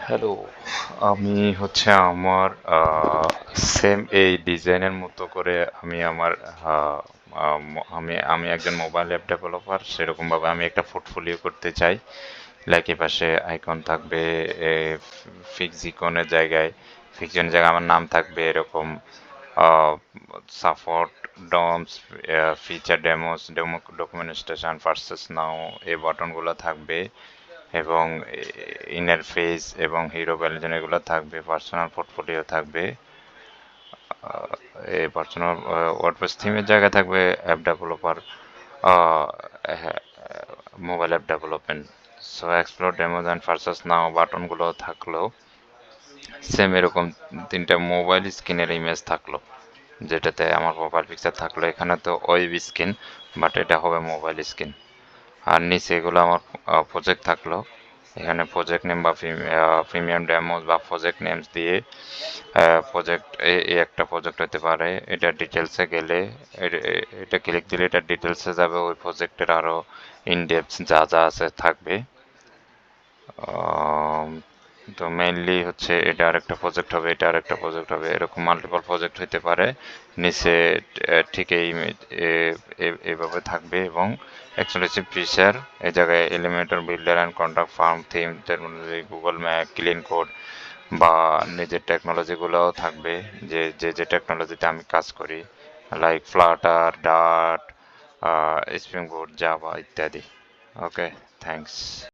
Hello, আমি হচ্ছে আমার সেম এই ডিজাইনের মতো করে আমি আমার আহ, আমি একজন মোবাইল অ্যাপ ডেভেলপার, সেরকমভাবে আমি একটা পোর্টফোলিও করতে চাই। লাইক এপাশে আইকন থাকবে, ফিক্স ইকনের জায়গায় আমার নাম থাকবে, এরকম support, Doms, feature demos, documentation, versus নাও, এই বাটনগুলো থাকবে এবং ইনার ফেস এবং হিরো ভ্যালিডেশন এগুলো থাকবে, পার্সোনাল পোর্টফোলিও থাকবে, এই পার্সোনাল ওয়ার্ডপ্রেস থিমের জায়গায় থাকবে app developer, mobile app development. So explore demos and purchase now বাটনগুলো থাকলেও সেম এরকম তিনটা মোবাইল স্ক্রিনের ইমেজ থাকলো, যেটাতে আমার প্রোফাইল পিকচার থাকলো। এখানে তো ওয়েব স্ক্রিন, বাট এটা হবে মোবাইল স্ক্রিন। আর নিচে এগুলো আমার প্রজেক্ট থাকলো, এখানে প্রজেক্ট নেম বা প্রিমিয়াম ডেমোস বা প্রজেক্ট নেমস দিয়ে প্রজেক্ট, এই একটা প্রজেক্ট হতে পারে। এটা ডিটেলসে গেলে এটা ক্লিক দিলে এটা ডিটেলসে যাবে, ওই প্রজেক্টের আরও ইনডেপথ যা যা আছে থাকবে। আম, তো মেইনলি হচ্ছে এটা আরেকটা প্রজেক্ট হবে, এটা আরেকটা প্রজেক্ট হবে, এরকম মাল্টিপল প্রজেক্ট হতে পারে। নিচে ঠিক এই এইভাবে থাকবে এবং এক্সক্লুসিভ ফিচার এই জায়গায় Elementor, builder and contract farm theme, তার মধ্যে গুগল ম্যাপ, ক্লিন কোড বা নিজের টেকনোলজিগুলোও থাকবে, যে যে যে টেকনোলজিতে আমি কাজ করি, লাইক ফ্লাটার, ডার্ট, স্প্রিং বুট, জাভা ইত্যাদি। ওকে, থ্যাঙ্কস।